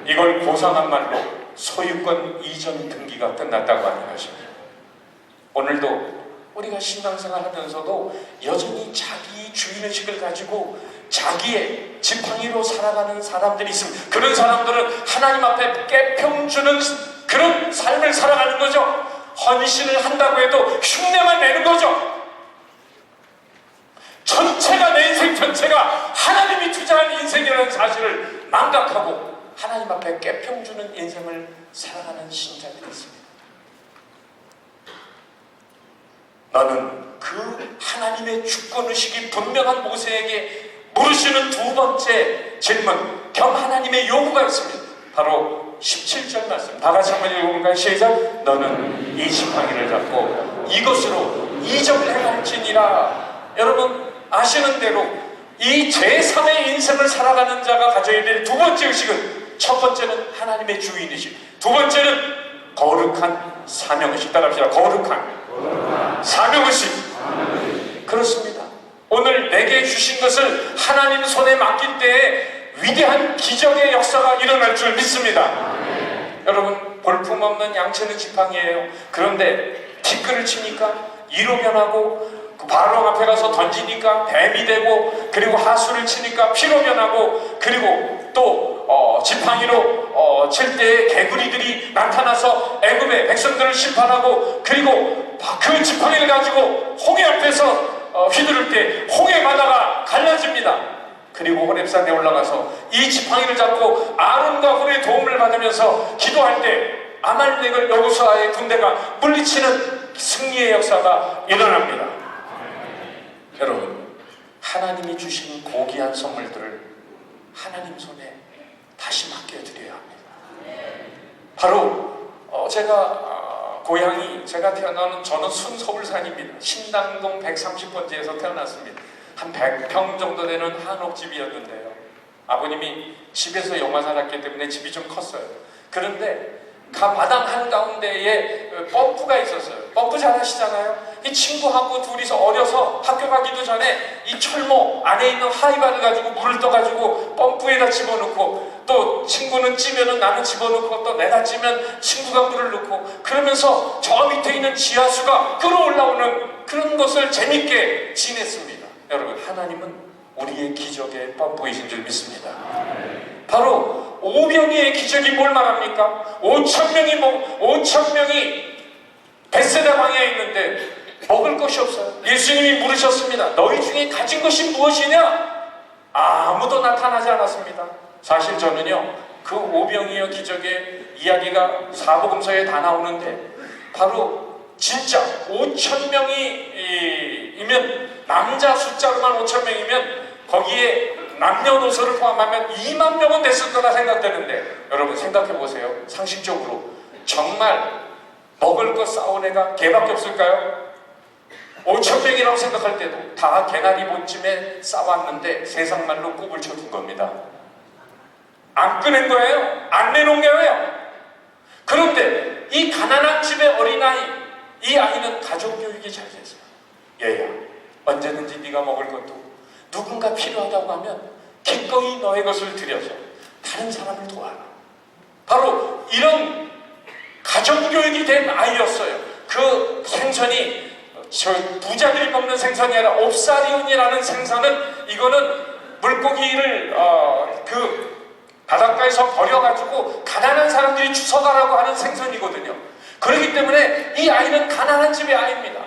이걸 고상한 말로 소유권 이전 등기가 끝났다고 하는 것입니다. 오늘도 우리가 신앙생활 하면서도 여전히 자기 주인의식을 가지고 자기의 지팡이로 살아가는 사람들이 있습니다. 그런 사람들은 하나님 앞에 깨평주는 그런 삶을 살아가는 거죠. 헌신을 한다고 해도 흉내만 내는 거죠. 전체가 내 인생 전체가 하나님이 투자한 인생이라는 사실을 망각하고 하나님 앞에 깨평주는 인생을 살아가는 신자들이 있습니다. 나는 그 하나님의 주권의식이 분명한 모세에게 물으시는 두 번째 질문 겸 하나님의 요구가 있습니다. 바로 17절 말씀 다 같이 한번 읽어볼까요? 시작. 너는 이 지팡이를 잡고 이것으로 이적을 행할지니라. 여러분 아시는 대로 이 제3의 인생을 살아가는 자가 가져야 될 두 번째 의식은, 첫 번째는 하나님의 주인의식, 두 번째는 거룩한 사명의식. 따라합시다. 거룩한 사명의식. 그렇습니다. 오늘 내게 주신 것을 하나님 손에 맡길 때에 위대한 기적의 역사가 일어날 줄 믿습니다. 여러분 볼품없는 양채는 지팡이에요. 그런데 티끌을 치니까 이로 변하고, 그 바로 앞에 가서 던지니까 뱀이 되고, 그리고 하수를 치니까 피로 변하고, 그리고 또 지팡이로 칠 때에 개구리들이 나타나서 애굽의 백성들을 심판하고, 그리고 그 지팡이를 가지고 홍해 앞에서 휘두를 때 홍해 바다가 갈라집니다. 그리고 호렙산에 올라가서 이 지팡이를 잡고 아론과 훌의 도움을 받으면서 기도할 때 아말렉을 여호수아의 군대가 물리치는 승리의 역사가 일어납니다. 여러분 하나님이 주신 고귀한 선물들을 하나님 손에 다시 맡겨드려야 합니다. 바로 제가 고향이, 제가 태어나는 저는 순서울산입니다. 신당동 130번지에서 태어났습니다. 한 100평 정도 되는 한옥집이었는데요. 아버님이 집에서 영화 살았기 때문에 집이 좀 컸어요. 그런데 마당 한가운데에 펌프가 있었어요. 펌프 잘 아시잖아요. 이 친구하고 둘이서 어려서 학교 가기도 전에 이 철모 안에 있는 하이바를 가지고 물을 떠가지고 펌프에다 집어넣고, 또 친구는 찌면은 나는 집어넣고, 또 내가 찌면 친구가 물을 넣고, 그러면서 저 밑에 있는 지하수가 끌어올라오는 그런 것을 재밌게 지냈습니다. 여러분 하나님은 우리의 기적의 펌프이신 줄 믿습니다. 바로 오병이의 기적이 뭘 말합니까? 5,000명이 벳세다 광야에 있는데 먹을 것이 없어요. 예수님이 물으셨습니다. 너희 중에 가진 것이 무엇이냐? 아무도 나타나지 않았습니다. 사실 저는요, 그 오병이어 기적의 이야기가 사복음서에 다 나오는데, 바로 진짜 5,000명이면, 남자 숫자로만 5,000명이면 거기에 남녀노소를 포함하면 2만 명은 됐을 거라 생각되는데, 여러분 생각해 보세요. 상식적으로 정말 먹을 거 싸온 애가 개밖에 없을까요? 5,000명이라고 생각할 때도 다 개나리 본쯤에 싸왔는데 세상 말로 꼽을 쳐둔 겁니다. 안 꺼낸 거예요. 안 내놓은 거예요. 그런데 이 가난한 집의 어린아이, 이 아이는 가정교육이 잘 됐어요. 얘야, 언제든지 네가 먹을 것도 누군가 필요하다고 하면 기꺼이 너의 것을 들여서 다른 사람을 도와라. 바로 이런 가정교육이 된 아이였어요. 그 생선이 저 부자들이 먹는 생선이 아니라 옵사리온이라는 생선은, 이거는 물고기를 그 바닷가에서 버려가지고 가난한 사람들이 주워가라고 하는 생선이거든요. 그렇기 때문에 이 아이는 가난한 집의 아이입니다.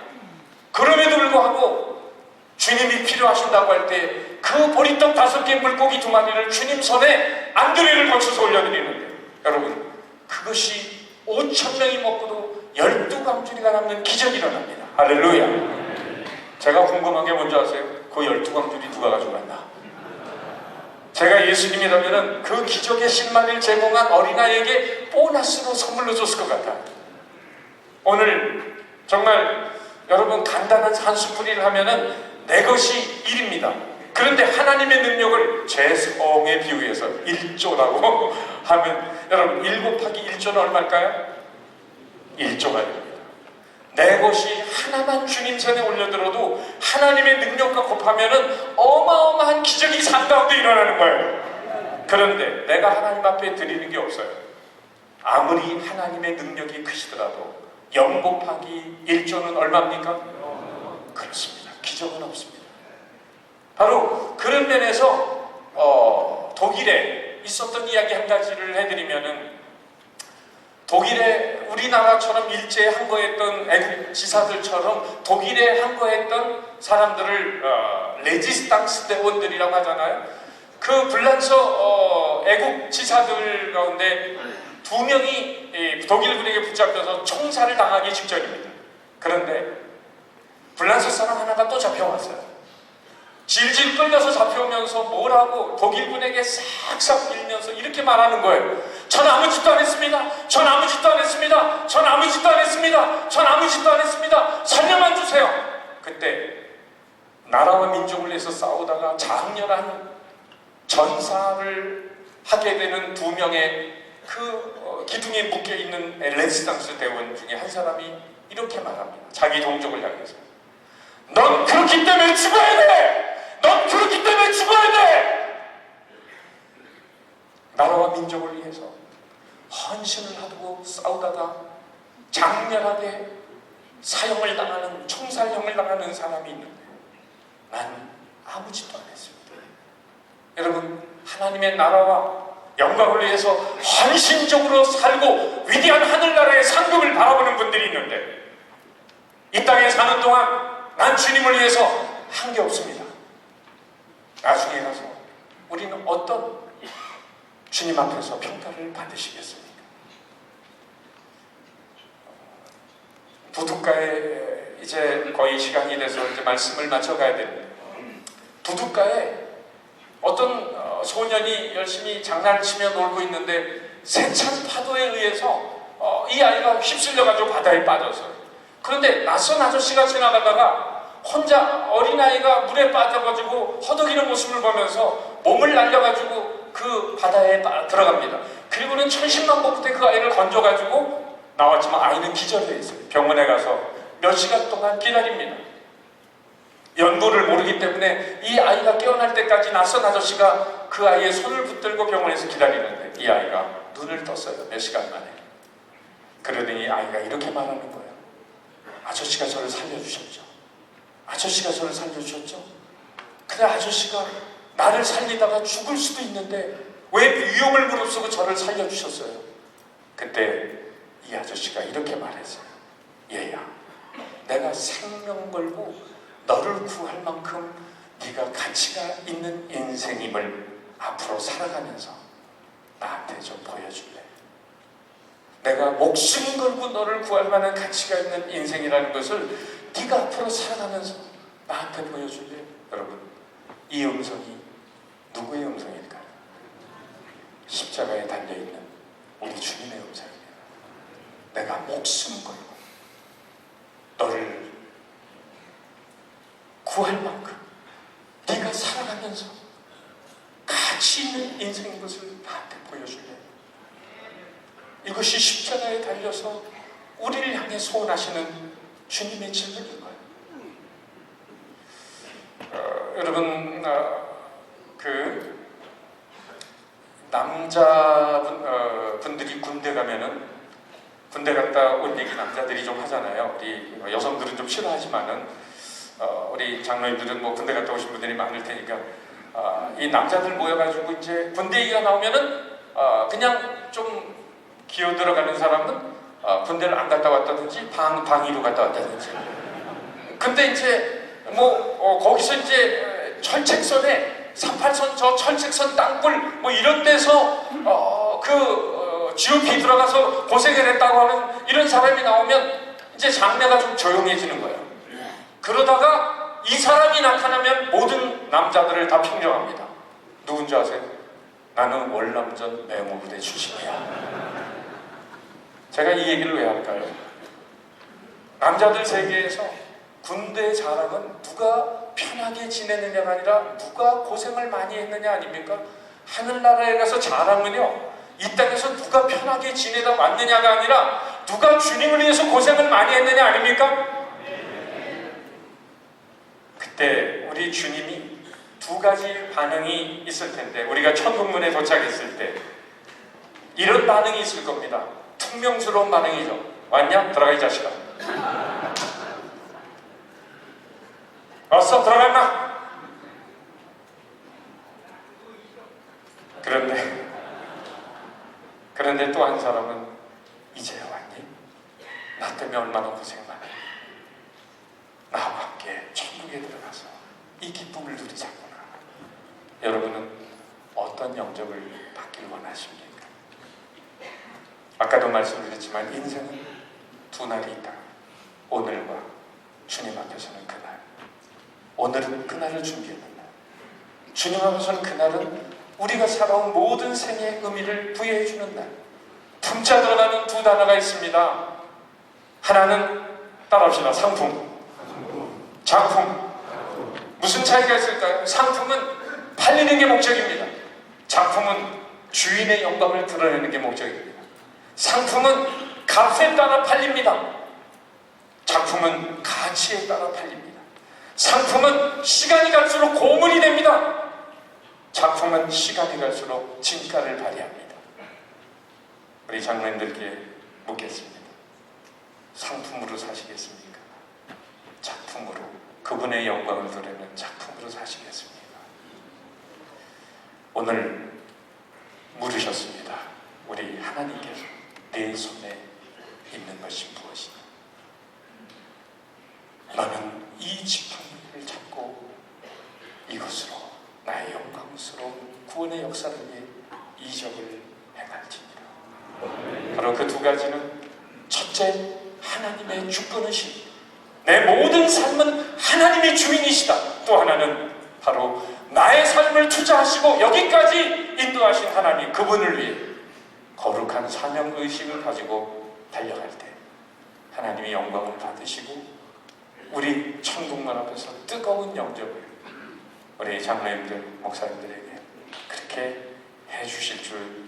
그럼에도 불구하고 주님이 필요하신다고 할 때 그 보리떡 5개 물고기 2마리를 주님 손에 안드레를 거쳐서 올려드리는데, 여러분 그것이 5,000명이 먹고도 12광주리가 남는 기적이 일어납니다. 할렐루야. 제가 궁금한 게 뭔지 아세요? 그 12광주리 누가 가져갔나? 제가 예수님이라면 그 기적의 실마리를 제공한 어린아이에게 보너스로 선물로 줬을 것 같아요. 오늘 정말 여러분 간단한 한 스푼을 하면은 내 것이 1입니다. 그런데 하나님의 능력을 제 성에 비유해서 1조라고 하면 여러분 1 곱하기 1조는 얼마일까요? 1조가 됩니다. 내 것이 하나만 주님 손에 올려들어도 하나님의 능력과 곱하면은 어마어마한 기적이 산 가운데 일어나는 거예요. 그런데 내가 하나님 앞에 드리는 게 없어요. 아무리 하나님의 능력이 크시더라도 0 곱하기 1조는 얼마입니까? 그렇습니다. 기적은 없습니다. 바로 그런 면에서 독일에 있었던 이야기 한 가지를 해드리면은, 독일에 우리나라처럼 일제에 항거했던 애국 지사들처럼 독일에 항거했던 사람들을 레지스탕스 대원들이라고 하잖아요. 그 불란서 애국 지사들 가운데 2명이 독일군에게 붙잡혀서 총살을 당하기 직전입니다. 그런데 불란서 사람 하나가 또 잡혀왔어요. 질질 끌려서 잡혀오면서 뭐라고 독일군에게 싹싹 빌면서 이렇게 말하는 거예요. 전 아무 짓도 안 했습니다. 전 아무 짓도 안 했습니다. 전 아무 짓도 안 했습니다. 전 아무 짓도 안 했습니다. 살려만 주세요. 그때 나라와 민족을 위해서 싸우다가 장렬한 전사를 하게 되는 2명의 기둥에 묶여있는 레지스탕스 대원 중에 한 사람이 이렇게 말합니다. 자기 동족을 향해서. 넌 그렇기 때문에 죽어야 돼! 넌 그렇기 때문에 죽어야 돼! 나라와 민족을 위해서 헌신을 하고 싸우다가 장렬하게 사형을 당하는, 총살형을 당하는 사람이 있는데 난 아무 짓도 안 했습니다. 여러분, 하나님의 나라와 영광을 위해서 헌신적으로 살고 위대한 하늘나라의 상급을 바라보는 분들이 있는데, 이 땅에 사는 동안 난 주님을 위해서 한 게 없습니다. 나중에 가서 우리는 어떤 주님 앞에서 평가를 받으시겠습니까? 부둣가에 이제 거의 시간이 돼서 이제 말씀을 마쳐가야 됩니다. 부둣가에 어떤 소년이 열심히 장난을 치며 놀고 있는데 세찬 파도에 의해서 이 아이가 휩쓸려가지고 바다에 빠졌어요. 그런데 낯선 아저씨가 지나가다가 혼자 어린아이가 물에 빠져가지고 허덕이는 모습을 보면서 몸을 날려가지고 그 바다에 들어갑니다. 그리고는 천신만고부터 그 아이를 건져가지고 나왔지만 아이는 기절해 있어요. 병원에 가서 몇 시간 동안 기다립니다. 연고를 모르기 때문에 이 아이가 깨어날 때까지 낯선 아저씨가 그 아이의 손을 붙들고 병원에서 기다리는데 이 아이가 눈을 떴어요. 몇 시간 만에. 그러더니 아이가 이렇게 말하는 거예요. 아저씨가 저를 살려주셨죠. 아저씨가 저를 살려주셨죠. 근데 아저씨가 나를 살리다가 죽을 수도 있는데 왜 위험을 무릅쓰고 저를 살려주셨어요? 그때 이 아저씨가 이렇게 말했어요. 얘야, 내가 생명 걸고 너를 구할 만큼 네가 가치가 있는 인생임을 앞으로 살아가면서 나한테 좀 보여줄래? 내가 목숨 걸고 너를 구할 만한 가치가 있는 인생이라는 것을 네가 앞으로 살아가면서 나한테 보여줄래? 여러분, 이 음성이 누구의 음성일까요? 십자가에 달려있는 우리 주님의 음성입니다. 내가 목숨 걸고 너를 구할 만큼 네가 살아가면서 가치 있는 인생인 것을 나한테 보여줄래? 이것이 십자가에 달려서 우리를 향해 소원하시는 주님의 질문인 거예요. 여러분, 그 남자분들이 군대 가면은 군대 갔다 온 얘기 남자들이 좀 하잖아요. 우리 여성들은 좀 싫어하지만은 우리 장로님들은 뭐 군대 갔다 오신 분들이 많을 테니까 이 남자들 모여가지고 이제 군대 얘기가 나오면은 그냥 좀 기어 들어가는 사람은 군대를 안 갔다 왔다든지 방위로 갔다 왔다든지. 근데 이제 뭐 거기서 이제 철책선에 38선 저 철책선 땅굴 뭐 이런 데서 GOP 들어가서 고생을 했다고 하는 이런 사람이 나오면 이제 장례가 좀 조용해지는 거예요. 그러다가 이 사람이 나타나면 모든 남자들을 다 평정합니다. 누군지 아세요? 나는 월남전 맹호부대 출신이야. 제가 이 얘기를 왜 할까요? 남자들 세계에서 군대의 자랑은 누가 편하게 지내느냐가 아니라 누가 고생을 많이 했느냐 아닙니까? 하늘나라에 가서 자랑은요, 이 땅에서 누가 편하게 지내다 왔느냐가 아니라 누가 주님을 위해서 고생을 많이 했느냐 아닙니까? 그때 우리 주님이 두 가지 반응이 있을 텐데, 우리가 천국문에 도착했을 때 이런 반응이 있을 겁니다. 퉁명스러운 반응이죠. 왔냐? 들어가 이 자식아. 왔어? 들어갔나? 그런데 또 한 사람은 이제야 왔니? 나 때문에 얼마나 고생 많아. 나와 함께 천국에 들어가서 이 기쁨을 누리자꾸나. 여러분은 어떤 영접을 받길 원하십니까? 아까도 말씀드렸지만 인생은 두 날이 있다. 오늘과 주님 앞에서는 그날. 오늘은 그날을 준비하는 날. 주님 앞에서는 그날은 우리가 살아온 모든 생의 의미를 부여해 주는 날. 품자 들어가는 두 단어가 있습니다. 하나는 따라합시다. 상품, 작품. 무슨 차이가 있을까요? 상품은 팔리는 게 목적입니다. 작품은 주인의 영광을 드러내는 게 목적입니다. 상품은 값에 따라 팔립니다. 작품은 가치에 따라 팔립니다. 상품은 시간이 갈수록 고물이 됩니다. 작품은 시간이 갈수록 진가를 발휘합니다. 우리 장로님들께 묻겠습니다. 상품으로 사시겠습니까? 작품으로, 그분의 영광을 드러내는 작품으로 사시겠습니까? 오늘 물으셨습니다. 우리 하나님께서 내 손에 있는 것이 무엇이냐? 너는 이 지팡이를 잡고 이것으로 나의 영광스러운 구원의 역사를 위해 이적을 행할지니라. 바로 그 두 가지는, 첫째, 하나님의 주권의식. 내 모든 삶은 하나님의 주인이시다. 또 하나는 바로 나의 삶을 투자하시고 여기까지 인도하신 하나님, 그분을 위해 거룩한 사명의식을 가지고 달려갈 때 하나님의 영광을 받으시고 우리 천국문 앞에서 뜨거운 영접을 우리 장로님들, 목사님들에게 그렇게 해주실 줄